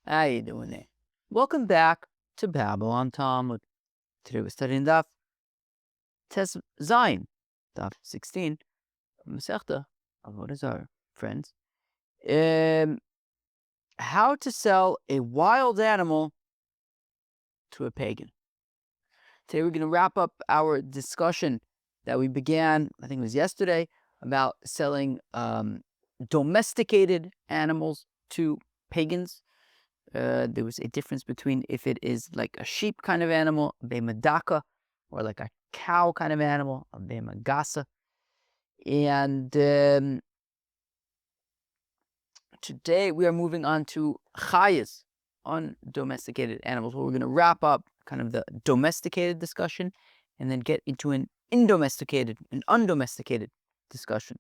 How you doing there? Welcome back to Babble on Talmud. Today we're studying Daf Tes Zayin, Daf 16, masechta Avodah Zarah, friends. How to sell a wild animal to a pagan. Today we're going to wrap up our discussion that we began, I think it was yesterday, about selling domesticated animals to pagans. There was a difference between if it is like a sheep kind of animal, a behemadaka, or like a cow kind of animal, a behemagasa. And today we are moving on to chayas, undomesticated animals, where we're going to wrap up kind of the domesticated discussion and then get into an undomesticated discussion.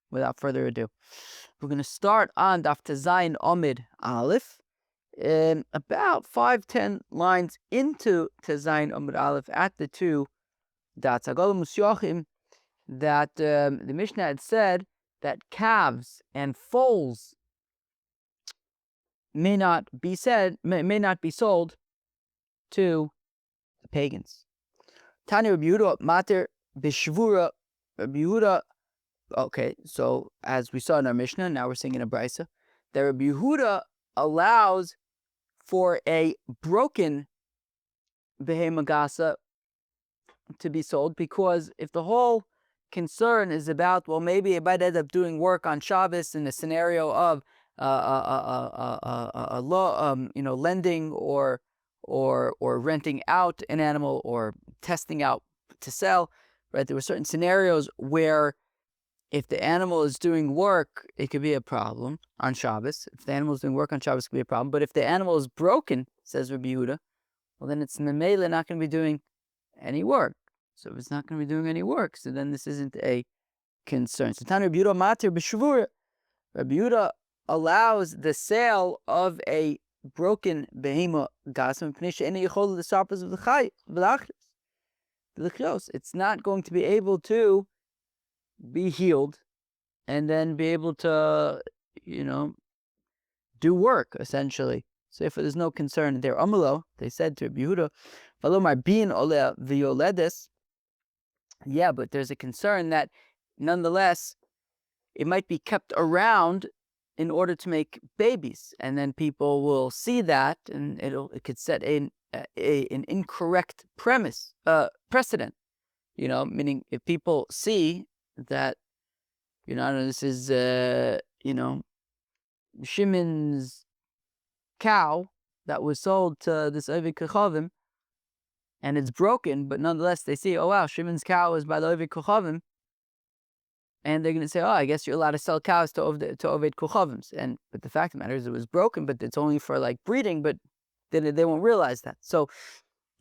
Without further ado, we're going to start on Daf Zayin Amid Aleph. About 5-10 lines into Zayin Amud Aleph at the two dots, that the Mishnah had said that calves and foals may not be sold to the pagans. Tani Rabbi Yehuda Mater Bishvura. Rabbi Yehuda. Okay, so as we saw in our Mishnah, now we're seeing in a brisa that Rabbi Yehuda allows for a broken behemagasa to be sold, because if the whole concern is about, well, maybe it might end up doing work on Shabbos in a scenario of lending or renting out an animal or testing out to sell, right? There were certain scenarios where if the animal is doing work, it could be a problem on Shabbos. If the animal is doing work on Shabbos, it could be a problem. But if the animal is broken, says Rabbi Yehuda, well, then it's memela not going to be doing any work. So if it's not going to be doing any work, so then this isn't a concern. So Tan Rabbi Yehuda matir b'shvura. Rabbi Yehuda allows the sale of a broken behema gasam p'nisha ena yichol the sarpas of the chay v'lachos. It's not going to be able to be healed and then be able to, do work, essentially. So if there's no concern there, Amulo, they said to Rabbi Yehuda, Valomar bin ole violedes. Yeah, but there's a concern that nonetheless it might be kept around in order to make babies, and then people will see that, and it could set an incorrect precedent. Meaning if people see that, this is Shimon's cow that was sold to this Ovid Kochavim, and it's broken, but nonetheless they see, oh wow, Shimon's cow is by the Ovid Kochavim, and they're going to say, oh, I guess you're allowed to sell cows to Ovid Kochavims. But the fact of the matter is it was broken, but it's only for like breeding, but then they won't realize that. So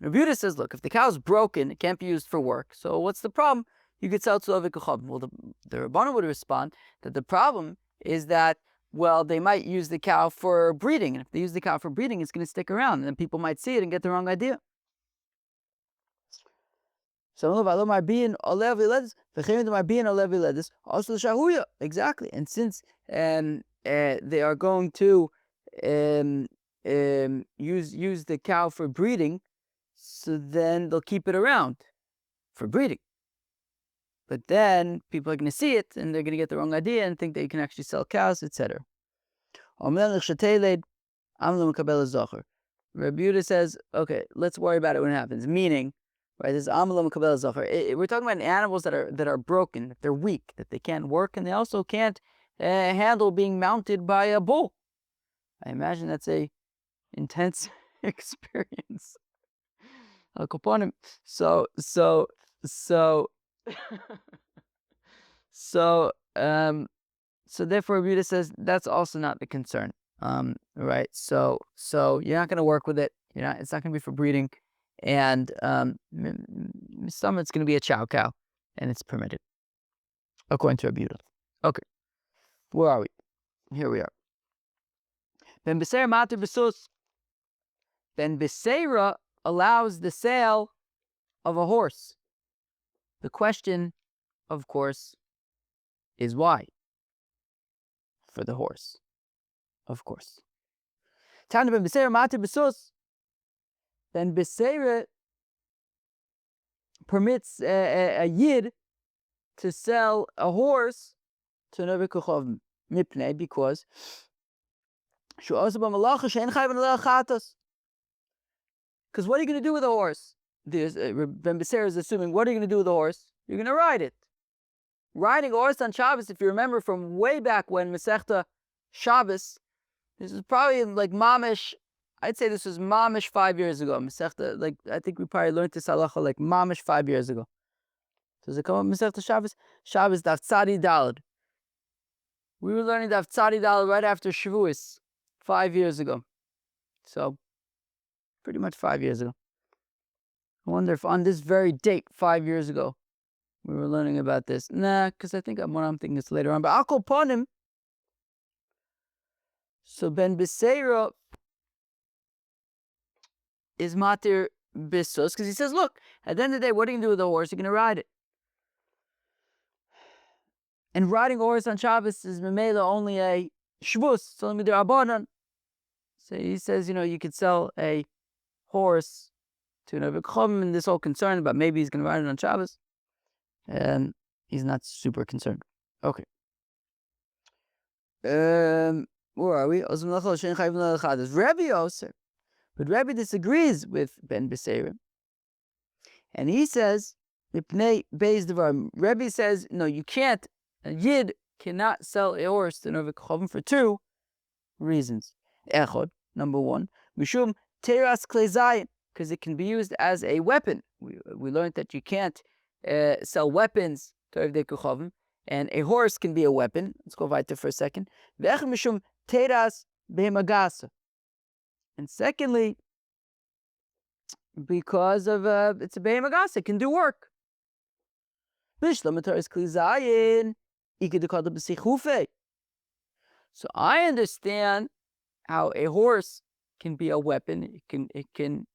Rabbi Yehuda says, look, if the cow's broken, it can't be used for work. So what's the problem? You could sell it to Ovid Kochavim. Well, the Rabbanan would respond that the problem is that, well, they might use the cow for breeding. And if they use the cow for breeding, it's going to stick around. And then people might see it and get the wrong idea. So exactly. And since they are going to use the cow for breeding, so then they'll keep it around for breeding. But then people are going to see it and they're going to get the wrong idea and think that you can actually sell cows, etc. Rabbi Yehuda says, okay, let's worry about it when it happens. Meaning, right, this Amalam Kabel Zachar. We're talking about animals that are broken, that they're weak, that they can't work, and they also can't handle being mounted by a bull. I imagine that's a intense experience. So therefore Rabbi Yehuda says that's also not the concern. Right. So you're not going to work with it. It's not going to be for breeding, and some it's going to be a chow cow, and it's permitted according to Rabbi Yehuda. Okay, where are we? Here we are. Ben Beseira matir b'sus. Ben Beseira allows the sale of a horse. The question, of course, is why? For the horse, of course. Tana ben Beseira Mati Besus. Then Beseira permits a Yid to sell a horse to an Oved Kochavim. Mipnei, because because what are you going to do with a horse? Ben Beseira is assuming, what are you going to do with a horse? You're going to ride it. Riding a horse on Shabbos, if you remember from way back when masechta Shabbos, this is probably like mamish. I'd say this was mamish 5 years ago. Masechta, like I think we probably learned this halacha like mamish 5 years ago. Does it come up masechta Shabbos? Shabbos daf tzadi daled. We were learning daf tzadi daled right after Shavuos 5 years ago. So pretty much 5 years ago. I wonder if on this very date 5 years ago we were learning about this. Nah, because I think I'm thinking this later on. But I'll call upon him. So Ben Beseira is matir bisos because he says, look, at the end of the day, what are you going to do with the horse? You're going to ride it. And riding a horse on Shabbos is memela only a shvus. It's only midrabanan. So he says, you could sell a horse to an Oved Kochavim, and this whole concern about maybe he's going to ride it on Shabbos. And he's not super concerned. Okay. Where are we? Rebbe also. But Rebbe disagrees with Ben Beseira. And he says, Rebbe says, no, you can't. A Yid cannot sell a horse to an Oved Kochavim for two reasons. Echad, number one, Mishum Teras Klezayin, because it can be used as a weapon. We learned that you can't sell weapons to Oved Kochavim, and a horse can be a weapon. Let's go weiter for a second. Ve'echad Mishum Teras Behemagasa. And secondly, because of it's a behemagasa, it can do work. So I understand how a horse can be a weapon. It can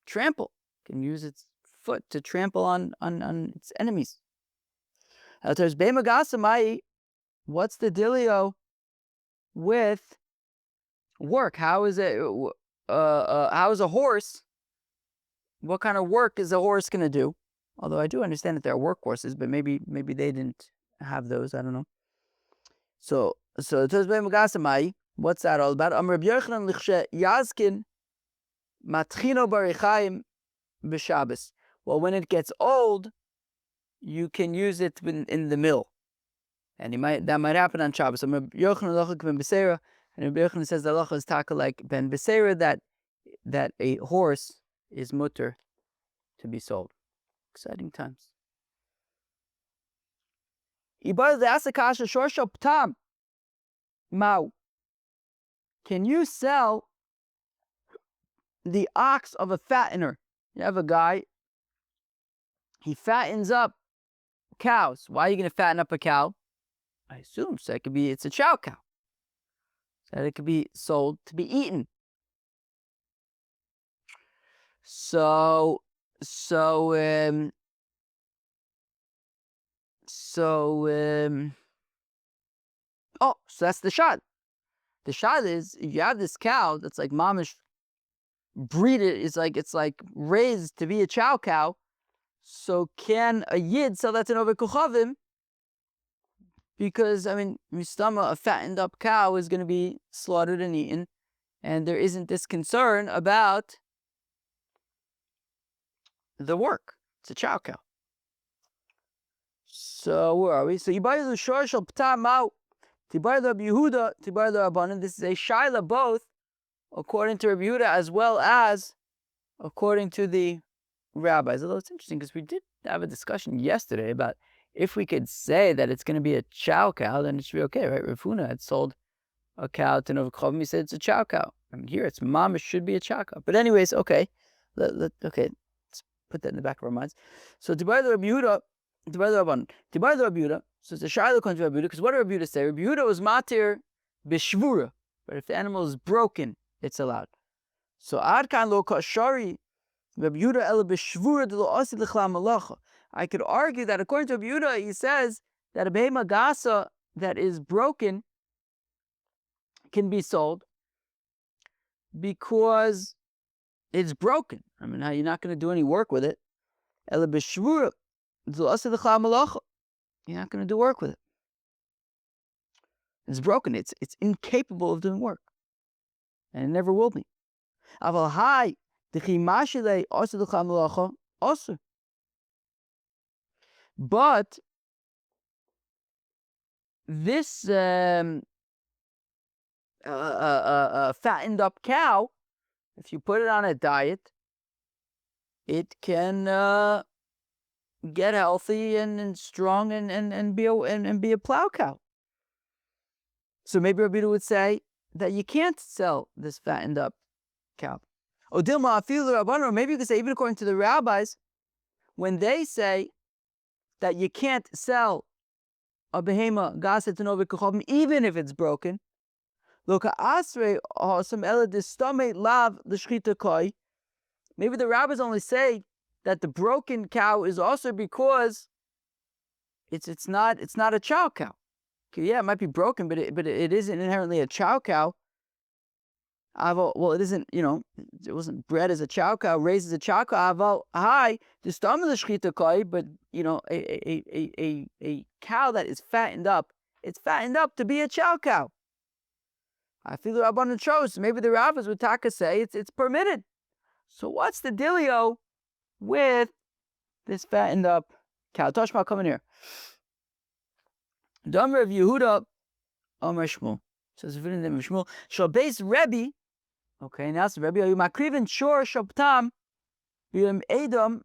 trample. It can use its foot to trample on its enemies. What's the dealio with work? How is it? How is a horse? What kind of work is a horse going to do? Although I do understand that there are work horses, but maybe they didn't have those. I don't know. So what's that all about? Well, when it gets old, you can use it in the mill, and that might happen on Shabbos. And Rabbi Yochanan says the halacha is taka like Ben Beseira that a horse is mutter to be sold. Exciting times. Can you sell the ox of a fattener? You have a guy, he fattens up cows. Why are you going to fatten up a cow? I assume so. It's a chow cow. So it could be sold to be eaten. So that's the shot. The shot is you have this cow that's like mamish breeded. It's like raised to be a chow cow. So can a Yid sell that to an Oved Kochavim? Because mistama, a fattened up cow is going to be slaughtered and eaten, and there isn't this concern about the work. It's a chow cow. So where are we? So Yibayah the Shor Shal P'tar Ma'u Tibayah the Rabbi Yehuda Tibayah the Rabbanan. This is a shaila both according to Rabbi Yehuda as well as according to the rabbis. Although it's interesting because we did have a discussion yesterday about if we could say that it's going to be a chow cow, then it should be okay, right? Rav Huna had sold a cow to Oved Kochavim. He said it's a chow cow. Here it's mom. It should be a chow cow. But anyways, okay. Okay. Put that in the back of our minds. So Tibayah the Rabbi Yehuda, Tibayah the Rabban, Tibayah the Rabbi Yehuda. So it's a shaila according to Rabbi Yehuda, because what did Rabbi Yehuda say? Rabbi Yehuda was matir b'shvura, but if the animal is broken, it's allowed. So ad kan lo kashari Rabbi Yehuda ela b'shvura de lo asi l'chla malacha. I could argue that according to Rabbi Yehuda, he says that a behemagasa that is broken can be sold, because it's broken. I mean, you're not going to do any work with it. You're not going to do work with it. It's broken. It's incapable of doing work. And it never will be. But this fattened up cow, if you put it on a diet, it can get healthy and strong and be a plow cow. So maybe Rabbi would say that you can't sell this fattened up cow. Or maybe you could say, even according to the rabbis, when they say that you can't sell a behema gaset and over even if it's broken, maybe the rabbis only say that the broken cow is also because it's not a chow cow. Okay, yeah, it might be broken, but it isn't inherently a chow cow. Well, it isn't, it wasn't bred as a chow cow, raised as a chow cow. But a cow that is fattened up, it's fattened up to be a chow cow. I feel the Rabbanan chose. Maybe the rabbis would taka say it's permitted. So what's the dealio with this fattened up cow? Toshma, come in here. Damar of Yehuda, Omer Shmuel. Says Shmuel. Shabes Rebbe. Okay, now it's Rebbe. You makriven shor shabtam b'yom Edom.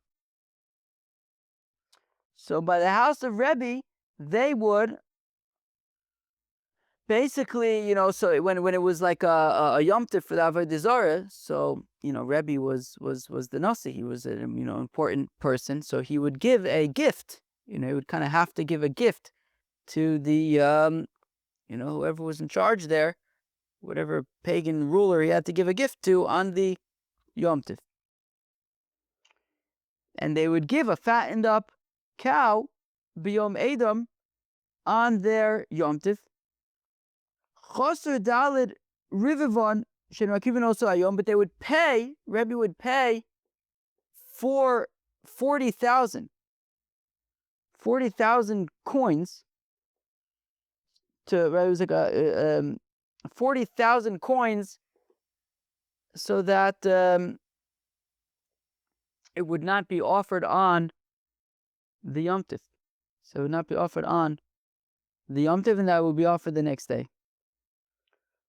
So by the house of Rebbe, they would basically, so when it was like a Yom Tov for the Avodah Zarah, so Rebbe was the Nasi. He was an important person, so he would give a gift. He would kind of have to give a gift to the whoever was in charge there, whatever pagan ruler he had to give a gift to on the Yom Tov. And they would give a fattened up cow, b'yom Edom, on their Yom Tov. Choser dalid rivivon shenrakivin also ayom, but they would pay, Rebbe would pay for 40,000 coins. It was like 40,000 coins, so that it would not be offered on the Yom Tov. So it would not be offered on the Yom Tov, and that would be offered the next day.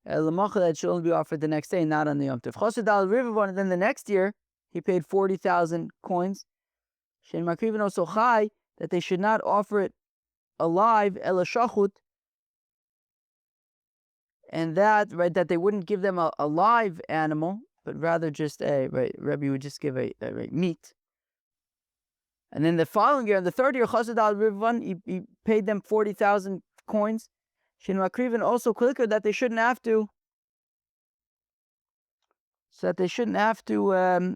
That should only be offered the next day, not on the Yom Tov. And then the next year, he paid 40,000 coins. That they should not offer it alive, and that they wouldn't give them a live animal, but rather just Rebbe would just give a meat. And then the following year, in the third year, he paid them 40,000 coins. Shin Makriven also clicker that they shouldn't have to. So that they shouldn't have to.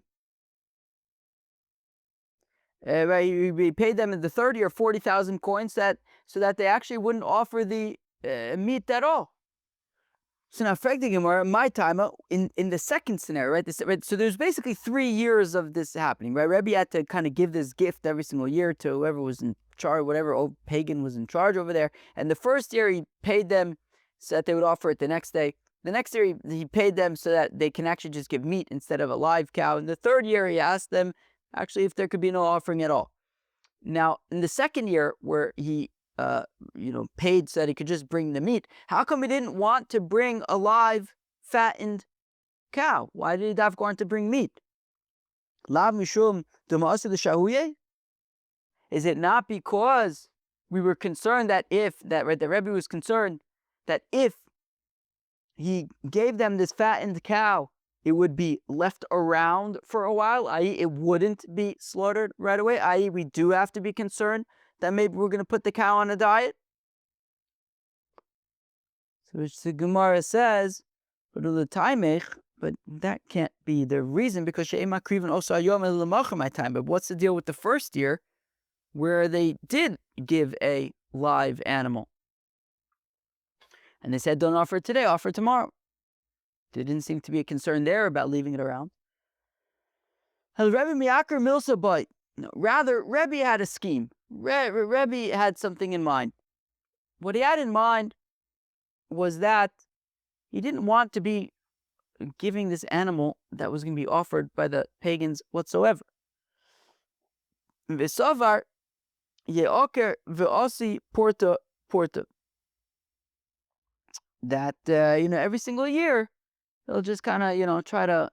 He paid them in the third year 40,000 coins so that they actually wouldn't offer the meat at all. So now, my time in the second scenario, right? So there's basically 3 years of this happening, right? Rebbe had to kind of give this gift every single year to whoever was in charge, whatever old pagan was in charge over there. And the first year he paid them so that they would offer it the next day. The next year he paid them so that they can actually just give meat instead of a live cow. And the third year he asked them actually if there could be no offering at all. Now, in the second year where he paid so that he could just bring the meat, how come he didn't want to bring a live, fattened cow? Why did he have to to bring meat? Lav mishum domesticated shahuye? Is it not because we were concerned that the Rebbe was concerned that if he gave them this fattened cow, it would be left around for a while, i.e. it wouldn't be slaughtered right away, i.e. we do have to be concerned that maybe we're going to put the cow on a diet? So which the Gemara says, but that can't be the reason, because she'ema kriven also ayom my time. But what's the deal with the first year where they did give a live animal? And they said, don't offer it today, offer it tomorrow. There didn't seem to be a concern there about leaving it around. Rebbe Miakar Milsa Bite. No, rather, Rebbe had a scheme. Rebbe had something in mind. What he had in mind was that he didn't want to be giving this animal that was going to be offered by the pagans whatsoever. V'savar ye'oker v'osi porta. That, every single year, they'll just kind of, try to,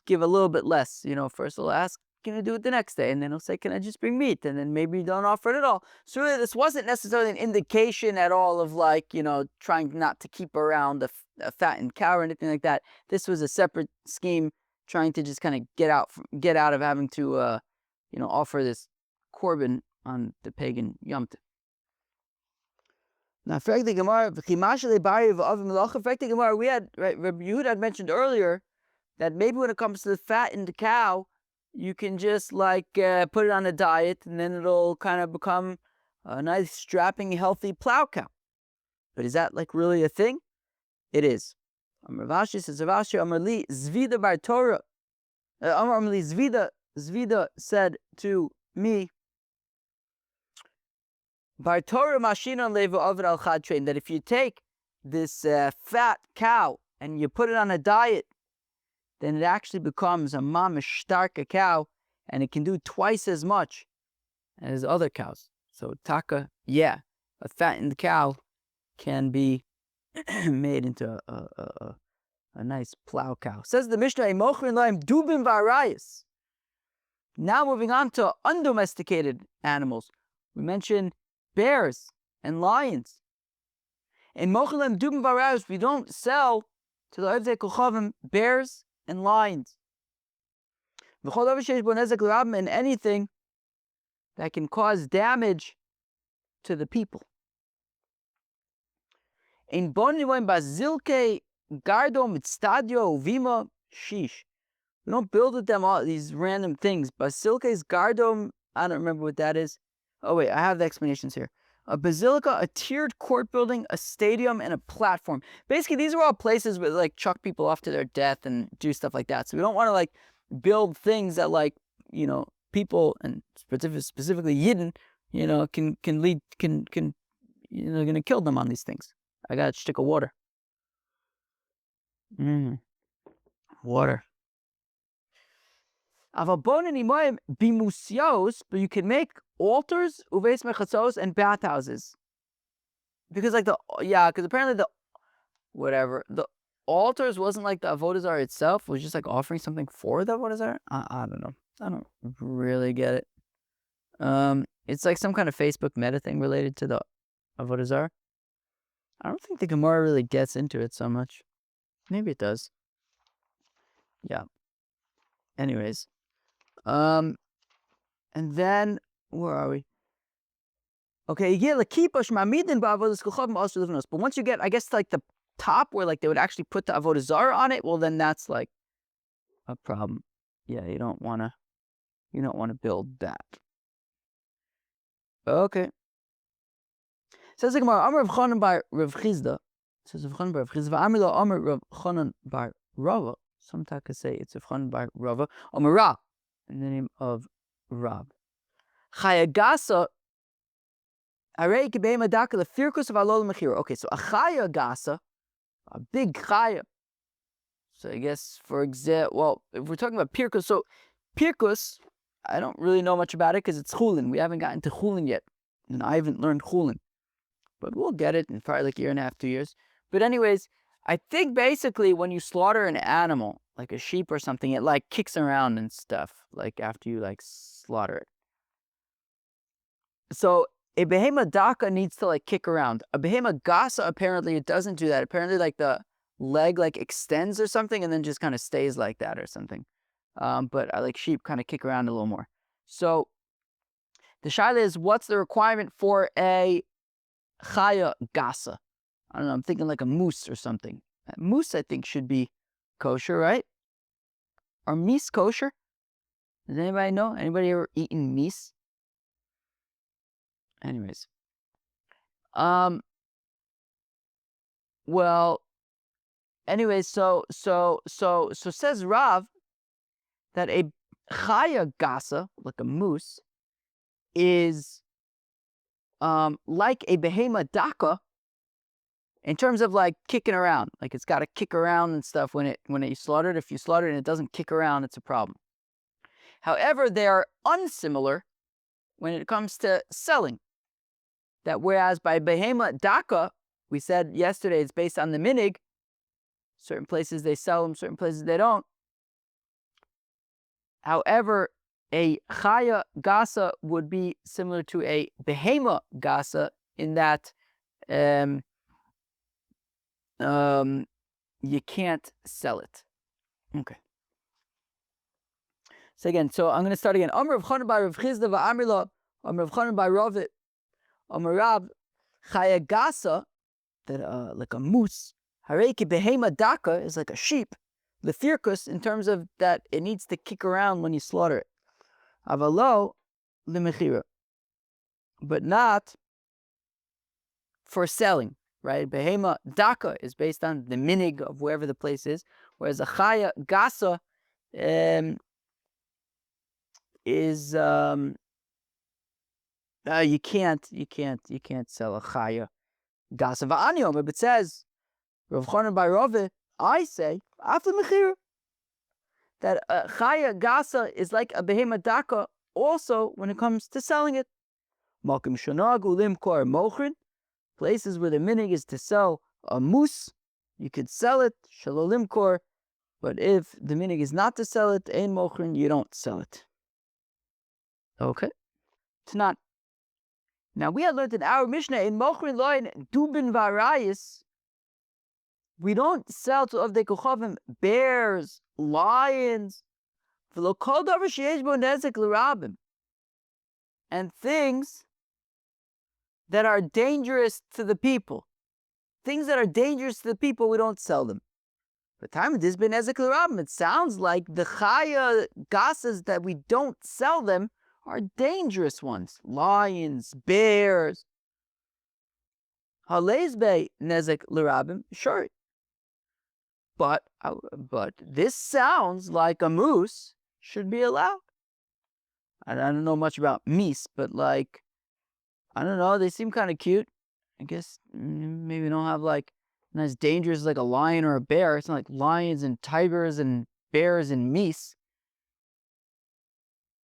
give a little bit less. First they'll ask, can I do it the next day? And then he'll say, can I just bring meat? And then maybe you don't offer it at all. So really, this wasn't necessarily an indication at all of trying not to keep around a fattened cow or anything like that. This was a separate scheme trying to just kind of get out of having to, offer this korban on the pagan Yom Tov. Now, the Gemara, we had, right, Rabbi Yehuda had mentioned earlier that maybe when it comes to the fattened cow, you can just put it on a diet and then it'll kind of become a nice, strapping, healthy plow cow. But is that really a thing? It is. Amar Vashi says, Amar Li Zvida Bar Torah. Amar Li Zvida said to me, Bar Torah Mashina Levu Ovid Al Chad Train, that if you take this fat cow and you put it on a diet, then it actually becomes a mamish starka cow, and it can do twice as much as other cows. So taka, a fattened cow can be made into a nice plow cow. Says the Mishnah, dubim v'arayis. Now moving on to undomesticated animals. We mentioned bears and lions. In mochilim dubim v'arayis, we don't sell to the Ovdei Kochavim bears and lions. And anything that can cause damage to the people. In Bonimoim Bazilke Gardo Mitstadio Vima Shish. We don't build with them all these random things. Basilke's Gardom, I don't remember what that is. Oh wait, I have the explanations here. A basilica, a tiered court building, a stadium, and a platform. Basically, these are all places where chuck people off to their death and do stuff like that. So we don't want to build things that people, and specifically Yidden, can lead, gonna kill them on these things. I got a stick of water. Water. Bimusios, but you can make altars, uveis mechatzos, and bathhouses. Because because apparently the altars wasn't the Avodah Zarah itself, it was just offering something for the Avodah Zarah. I don't know. I don't really get it. It's some kind of Facebook meta thing related to the Avodah Zarah. I don't think the Gemara really gets into it so much. Maybe it does. Yeah. Anyways. And then, where are we? Okay, but once you get, I guess, the top where they would actually put the Avodah Zarah on it, well, then that's a problem. Yeah, you don't want to build that. Okay. Says the Gemara, Amar Rav Chanan bar Rav Chizda. Says Rav Chanan bar Rav Chizda. Amar Amar Rav Chanan bar Rava. Some taka say it's Rav Chanan bar Rava. Amar Ra, in the name of Rab. Chayagasa. Arei kibei madaka the firkus of alol mechira. Okay, so a chayagasa, a big chaya. So I guess, for example, if we're talking about pirkus, so pirkus, I don't really know much about it because it's chulin. We haven't gotten to chulin yet, and I haven't learned chulin. But we'll get it in probably a year and a half, 2 years. But anyways, I think basically when you slaughter an animal, like a sheep or something, it kicks around and stuff, after you slaughter it. So a behema daka needs to kick around. A behema gasa, apparently it doesn't do that. Apparently the leg extends or something and then just kind of stays like that or something. But I like sheep kind of kick around a little more. So the shaila is, what's the requirement for a chaya gasa? I don't know, I'm thinking a moose or something. A moose, I think, should be kosher, right? Are meese kosher? Does anybody know? Anybody ever eaten meese? Anyways. Well, anyway, so says Rav that a chaya gasa, like a moose, is like a behema daka in terms of like kicking around. Like it's got to kick around and stuff when you slaughter it. If you slaughter it and it doesn't kick around, it's a problem. However, they are unsimilar when it comes to selling. That whereas by behema daka, we said yesterday it's based on the minig. Certain places they sell them, certain places they don't. However, a chaya gasa would be similar to a behema gasa in that you can't sell it. Okay. So again, I'm going to start again. Amr Rav Chanan by Rav Chizda va'amrila, Amr Rav Chanan by Ravit, Amr Rav chaya gasa, that like a moose, hareki behema daka is like a sheep, lefirkus in terms of that it needs to kick around when you slaughter it. Avalo lemechira, but not for selling, right? Behema daka is based on the minig of wherever the place is, whereas a chaya gasa is you can't sell a chaya gasa va'aniom. But it says Rav Chanan by Rove, I say after mechira that a chaya gasa is like a behema daka also when it comes to selling it. Malkim shonagu limkor mochrin, places where the minig is to sell a moose, you could sell it shalolimkor, but if the minig is not to sell it, ein mochrin, you don't sell it. Okay, it's not. Now we had learned in our Mishnah in mochrin loin dubin varayis, we don't sell to avdei kochavim bears, lions, v'lo kol davar sheyesh bo nezek l'rabim, and things that are dangerous to the people. Things that are dangerous to the people, we don't sell them. But time this ben ezek l'rabim, it sounds like the chaya gasas that we don't sell them are dangerous ones. Lions, bears. Halezbe nezek l'rabim, sure. But this sounds like a moose should be allowed. I don't know much about meese, but like, I don't know, they seem kind of cute. I guess maybe don't have like not as dangerous as like a lion or a bear. It's not like lions and tigers and bears and meese.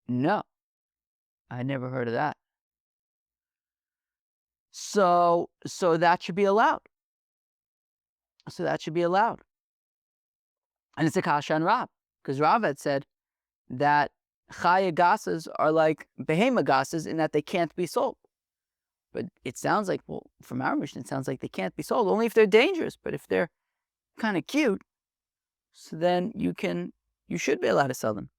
No, I never heard of that. So that should be allowed. And it's a kasha on Rav, because Rav had said that chaya gasas are like behema gasas in that they can't be sold. But it sounds like, well, from our mission, it sounds like they can't be sold only if they're dangerous. But if they're kind of cute, so then you should be allowed to sell them.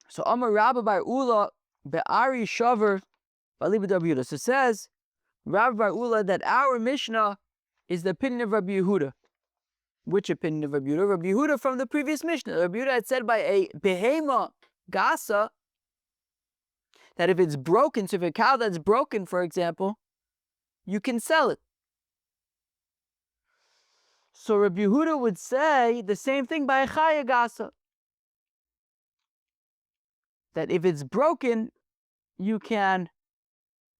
So Amar Rabba bar Ula be'ari shaver b'aliba Rabbi Yehuda. So it says Rabba bar Ula that our Mishnah is the opinion of Rabbi Yehuda. Which opinion of Rabbi Yehuda? Rabbi Yehuda from the previous Mishnah. Rabbi Yehuda had said by a behema gasa that if it's broken, so if a cow that's broken, for example, you can sell it. So Rabbi Yehuda would say the same thing by a chaya gasa, that if it's broken, you can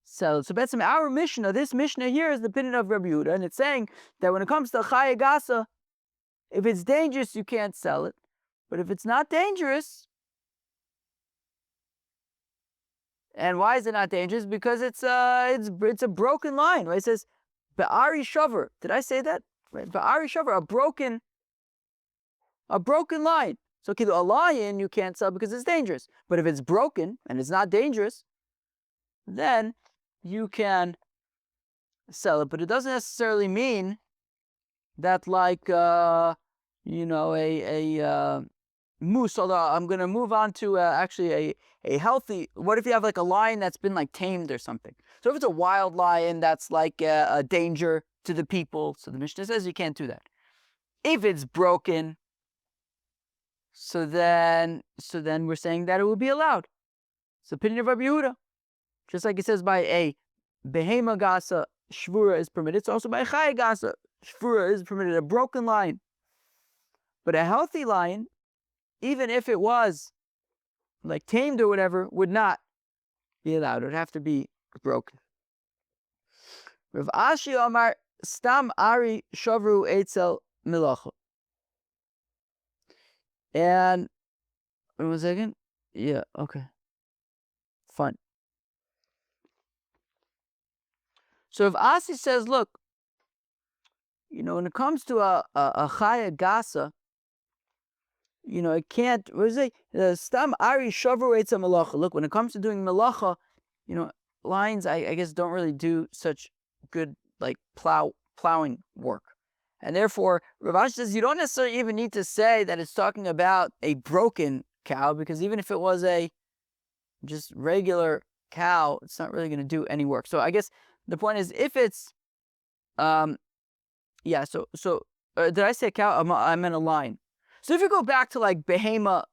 sell it. So basically, our Mishnah, this Mishnah here is the opinion of Rabbi Yehuda, and it's saying that when it comes to chaya gasa, if it's dangerous, you can't sell it. But if it's not dangerous, and why is it not dangerous? Because it's a broken line. Right? It says be'ari shaver. Did I say that? Right? Be'ari shaver, a broken line. So a lion you can't sell because it's dangerous. But if it's broken and it's not dangerous, then you can sell it. But it doesn't necessarily mean that like a moose. Although I'm going to move on to actually a healthy. What if you have like a lion that's been like tamed or something? So if it's a wild lion that's like a danger to the people, so the Mishnah says you can't do that. If it's broken, so then we're saying that it would be allowed. It's the opinion of Rabbi Yehuda. Just like it says by a behema gasa, shvura is permitted. It's also by a chaya gasa, shvura is permitted, a broken lion. But a healthy lion, even if it was like tamed or whatever, would not be allowed. It would have to be broken. Rav Ashi Omar, Stam Ari Shavru Eitzel Milacha. And, 1 second. Yeah, okay. Fine. So if Asi says, look, when it comes to a chaya gasa, it can't, what is it? Stam Ari Shavru Eitzel Milacha. Look, when it comes to doing Milacha, lions, I guess, don't really do such good, like, plowing work. And therefore, Rav Ashi says you don't necessarily even need to say that it's talking about a broken cow, because even if it was a just regular cow, it's not really going to do any work. So I guess the point is, if it's, did I say cow? I meant a lion. So if you go back to like behema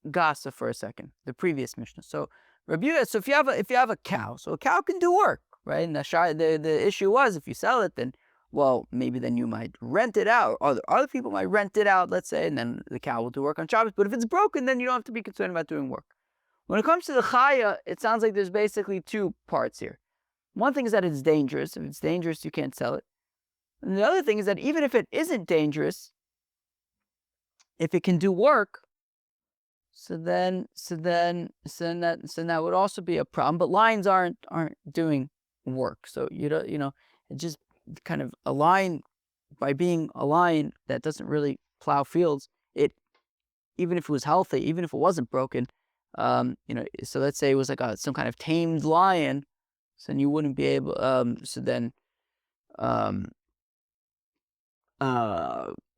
gasa for a second, the previous Mishnah. So if you have a cow, so a cow can do work, right? And the issue was, if you sell it, then, well, maybe then you might rent it out, or other people might rent it out, let's say, and then the cow will do work on Shabbos. But if it's broken, then you don't have to be concerned about doing work. When it comes to the chaya, it sounds like there's basically two parts here. One thing is that it's dangerous. If it's dangerous, you can't sell it. And the other thing is that even if it isn't dangerous, if it can do work, so then that would also be a problem. But lions aren't doing work, so it just kind of a lion, by being a lion that doesn't really plow fields, even if it was healthy, even if it wasn't broken, so let's say it was like some kind of tamed lion, so then you wouldn't be able,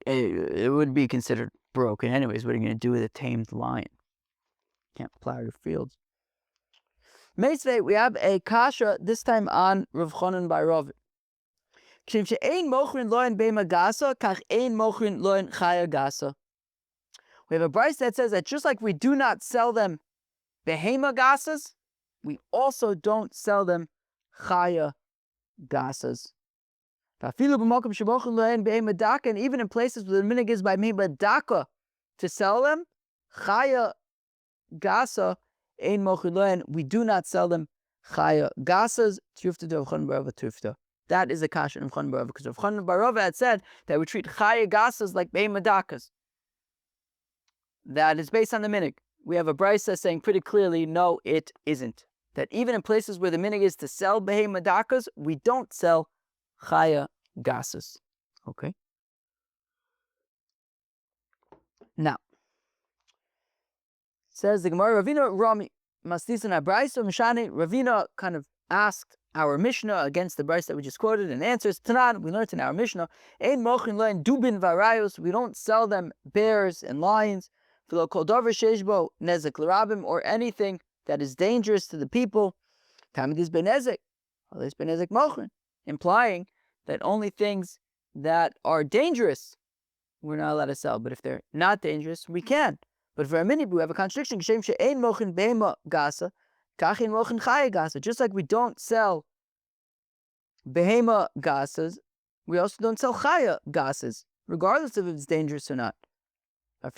it would be considered broken anyways. What are you going to do with a tamed lion? Can't plow your fields. Meisvei, we have a kasha this time on Rav Chonon by Rav. We have a brayso that says that just like we do not sell them behema gasas, we also don't sell them chaya gasas. And even in places where the minhag is by behema daka to sell them, chaya gasa ein mochin lohen, we do not sell them chaya gasas. Tufta de Rav Chonon bar Rava tufta. That is a kasha of Chonon bar Rava, because Rav Chonon bar Rava had said that we treat chaya gasas like behema dakas. That is based on the minhag. We have a brayso saying pretty clearly, no, it isn't. That even in places where the minhag is to sell behema dakas, we don't sell chaya gasas. Okay. Now, says the Gemara, Ravina Rami Maslisan Brayso Mishani. Ravina kind of asked our Mishnah against the brayso that we just quoted, and answers Tanan. We learned in our Mishnah, Ein mochin lohen dubin varayos. We don't sell them bears and lions, or anything that is dangerous to the people, implying that only things that are dangerous we're not allowed to sell. But if they're not dangerous, we can. But for a minute, we have a contradiction. Just like we don't sell behema gasas, we also don't sell chaya gasas, regardless of if it's dangerous or not. And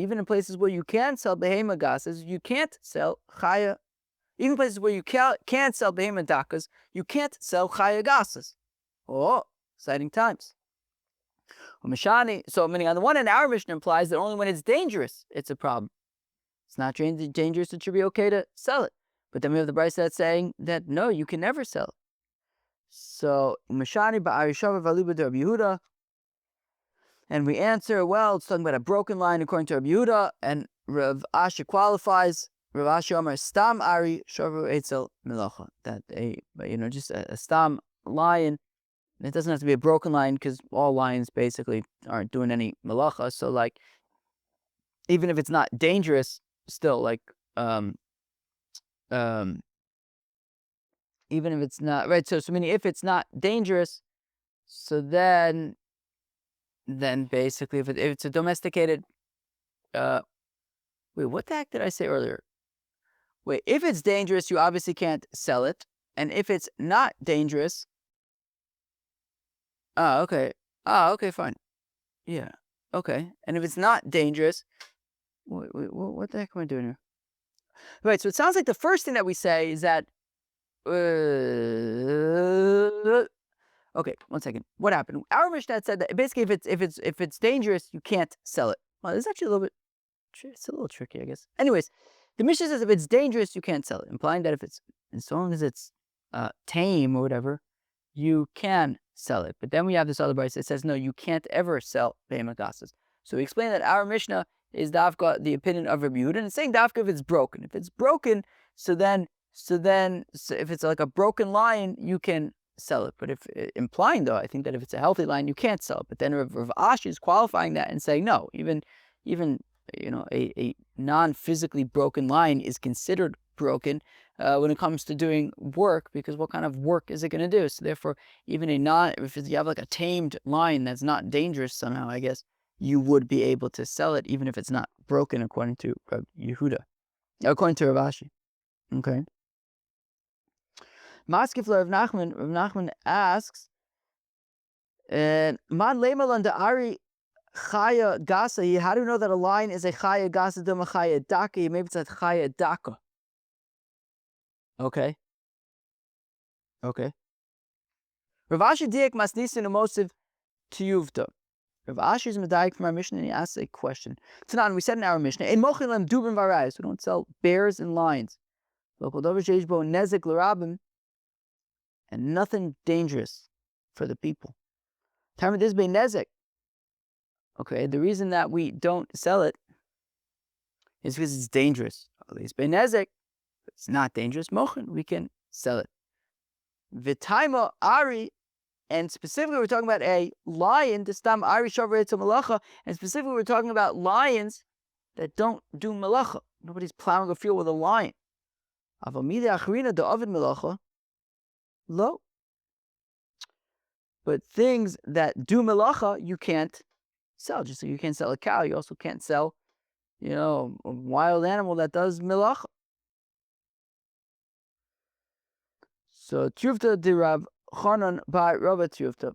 even in places where you can sell behema gasas, you can't sell chaya. Even places where you can't sell behema dakas, you can't sell chaya gasas. Oh, exciting times. So, meaning on the one hand, our Mishnah implies that only when it's dangerous, it's a problem. It's not dangerous, it should be okay to sell it. But then we have the brayso that's saying that no, you can never sell it. So, Mishani ba'arishava v'aluba de Rabbi Yehuda. And we answer, well, it's talking about a broken line according to Rabbi Yehuda, and Rav Ashi qualifies. Rav Ashi Omer stam ari shavru eitzel milacha. That just a stam lion. It doesn't have to be a broken lion, because all lions basically aren't doing any malacha. So, like, even if it's not dangerous, still, like, even if it's not right. So meaning if it's not dangerous, so then basically if it's a domesticated. Wait, what the heck did I say earlier? Wait, if it's dangerous, you obviously can't sell it. And if it's not dangerous, okay. Okay, fine. Yeah. Okay. And if it's not dangerous, wait, what the heck am I doing here? Right. So it sounds like the first thing that we say is that. Okay, 1 second. What happened? Our Mishnah said that basically, if it's dangerous, you can't sell it. Well, it's actually a little bit. It's a little tricky, I guess. Anyways, the Mishnah says if it's dangerous, you can't sell it, implying that if it's as long as it's tame or whatever, you can sell it. But then we have this other verse that says no, you can't ever sell behemoth. So we explain that our Mishnah is dafka the opinion of Rabbi Yehuda, and it's saying dafka if it's broken. If it's broken, so if it's like a broken lion, you can sell it. But if implying though, I think that if it's a healthy lion, you can't sell it. But then Rav Ashi is qualifying that and saying no, even a non-physically broken lion is considered broken when it comes to doing work, because what kind of work is it going to do? So therefore, even if you have like a tamed lion that's not dangerous somehow, I guess you would be able to sell it even if it's not broken, according to Yehuda, according to Rav Ashi. Okay. Maskefler Rav Nachman asks, Man lemal the Ari Chaya Gasa. How do you know that a lion is a Chaya Gasa Duma Chaya Daka? Maybe it's a Chaya Daka. Okay. Rav Ashi diak masnisin emosiv tiyuvta. Rav Ashi is medayik from our Mishnah, and he asks a question. Tanan, we said in our Mishnah, in mochilam dubin varayis, we don't sell bears and lions. Local dover sheishbo nezik l'rabim, and nothing dangerous for the people. Time of this be nezik. Okay, the reason that we don't sell it is because it's dangerous. At least be nezik, it's not dangerous. Mochin, we can sell it. V'taima ari, and specifically we're talking about a lion, the stam ari shavre to malacha, and specifically we're talking about lions that don't do malacha. Nobody's plowing a field with a lion. Avamide achrina de avid malacha, lo. But things that do malacha, you can't sell. Just like you can't sell a cow, you also can't sell, a wild animal that does malacha. So Tiyuvta de Rav Chanan by Rava Tiyuvta.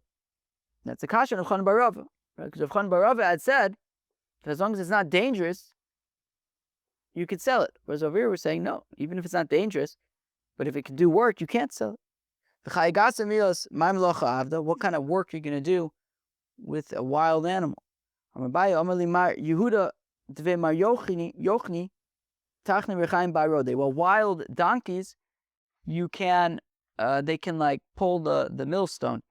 That's a kasha of Chanan by Rava. Right? Because if Chanan by Rava had said that as long as it's not dangerous, you could sell it. Whereas over here we're saying no, even if it's not dangerous, but if it can do work, you can't sell it. What kind of work are you going to do with a wild animal? Well, wild donkeys, they can like pull the millstone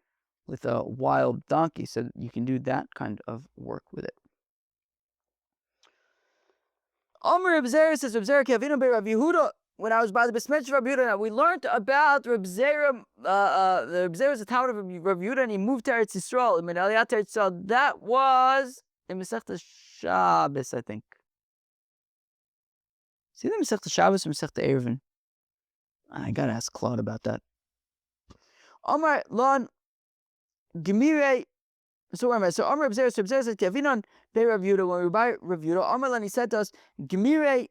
with a wild donkey, so you can do that kind of work with it. Omer Reb Zera says, Reb Zera Kavinu be Rav Yehuda. When I was by the Besmech Rav Yehuda, we learned about Reb Zera. Reb Zera is a town of Rav Yehuda, and he moved to Eretz Yisrael. In Aliyat Eretz Yisrael, that was in masechta Shabbos, I think. See the masechta Shabbos or masechta Eruvin? I gotta ask Claude about that. Omar Lon Gemire. So Omar Reb Zera said, Yavinon be Rav Yehuda. When we were by Rav Yehuda, Omar Lon, he said to us, Gemire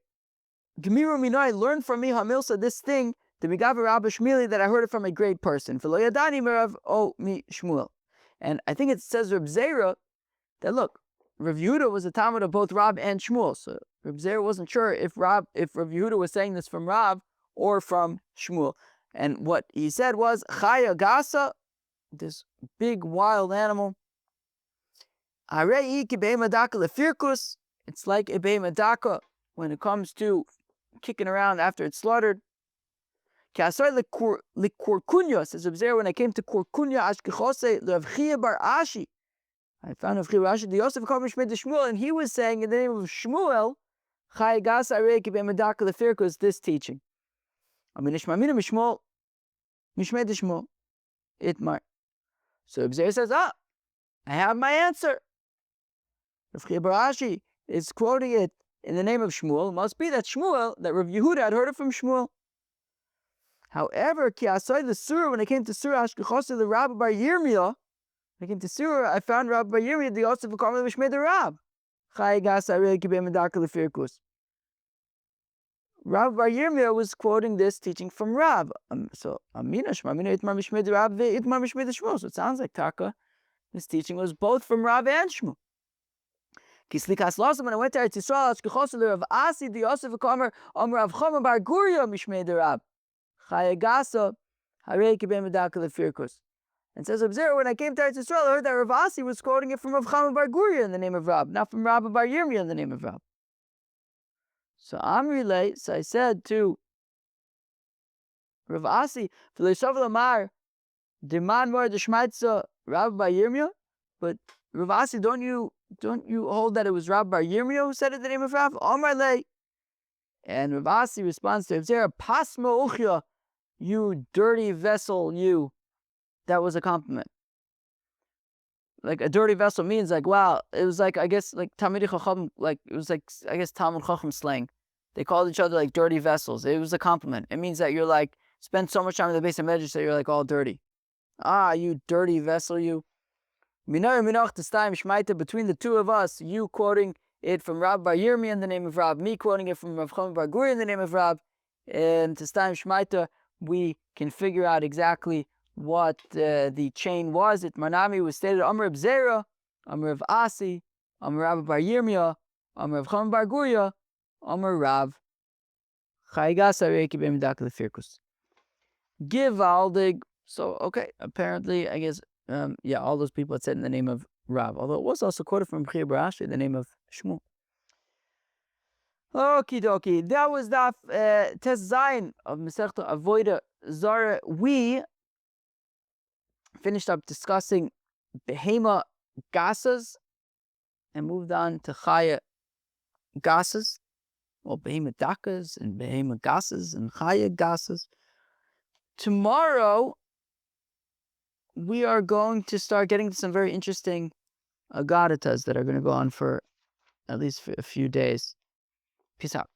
Minoi, learn from me Hamilsa this thing, the Migav Rabbi Shmili, that I heard it from a great person. For Loyadani Merav O Mi Shmuel. And I think it says Reb Zera that look, Rav Yehuda was a Talmud of both Rab and Shmuel. So Reb Zera wasn't sure if Rav Yehuda was saying this from Rab or from Shmuel. And what he said was Chaya Gasa, this big wild animal. It's like a behemoth when it comes to kicking around after it's slaughtered. Says Reb Zera, when I came to Korkunya, I found Rav Chia bar Ashi, the Yosef called Mishmed de Shmuel, and he was saying in the name of Shmuel, Chai Gas Areki Be'Medaka Lefirkus, this teaching. I mean, Ishmamina Mishmuel, Mishmed de Shmuel, Itmar. So Reb Zera says, I have my answer. Rav Chia bar Ashi is quoting it in the name of Shmuel. It must be that Rav Yehuda had heard it from Shmuel. However, Ki Asai the Surah, when I came to Surah Ashkechosei the Rabbi bar Yirmiyah, when I came to Surah, I found Rabbi bar Yirmiyah, the Yosef of Karmel Mishmei the Rab. Chai Gas Arei Ki Be'Medaka Lefirkus. Rav Bar Yirmiyah was quoting this teaching from Rav. So Amina Shmamina Itmar Mishmid Rav Itmar Mishmid Shmuel. So it sounds like Taka. This teaching was both from Rav and Shmuel. Kislikas Losam, when I went to Eretz Yisrael, Ashkechosu Rav Asi the Yosef Kamer Rav Chama Bar Guria Mishmid Rav Chayagasa Harei Kibem Medaka Lefirkus. And says observe, when I came to Eretz Yisrael, I heard that Rav Asi was quoting it from Rav Chama Bar Guria in the name of Rav, not from Rav Bar Yirmiyah in the name of Rav. So Amri, so I said to Rav Asi, V'leishav Lamar, Diman Mor Deshmaitza Rav Bar Yirmiyah, but Rav Asi, don't you hold that it was Rav Bar Yirmiyah who said it in the name of Rav? Amar Le. And Rav Asi responds to him, Zera Pasma Uchya, you dirty vessel, you. That was a compliment. Like a dirty vessel means like, wow, it was like, I guess, like Talmud Chacham, like it was like, I guess Talmud Chacham slang. They called each other like dirty vessels. It was a compliment. It means that you're like, spend so much time in the base of Medrash that you're like all dirty. Ah, you dirty vessel, you. Between the two of us, you quoting it from Rav Bar Yirmiyah in the name of Rav, me quoting it from Rav Chama Bar Guria in the name of Rav, and to Staim Shmaita, we can figure out exactly what the chain was. It Manami was stated Amr Reb Zera, Amr Rav Asi, Amr Rav Bar Yirmiyah, Amr Rav Chama Bar Guria, Amr Rav Chayigasa Reiki B'Midak Lefirkus. Givaldig. So okay, apparently, I guess, all those people had said in the name of Rav, although it was also quoted from B'chir Barashi in the name of Shmuel. Okie dokie, that was Daf Tes Zayin of masechta Avodah Zarah. We finished up discussing Behema Gasas and moved on to Chaya Gasas, or Behema Dakas and Behema Gasas and Chaya Gasas. Tomorrow, we are going to start getting to some very interesting agaritas that are going to go on for at least a few days. Peace out.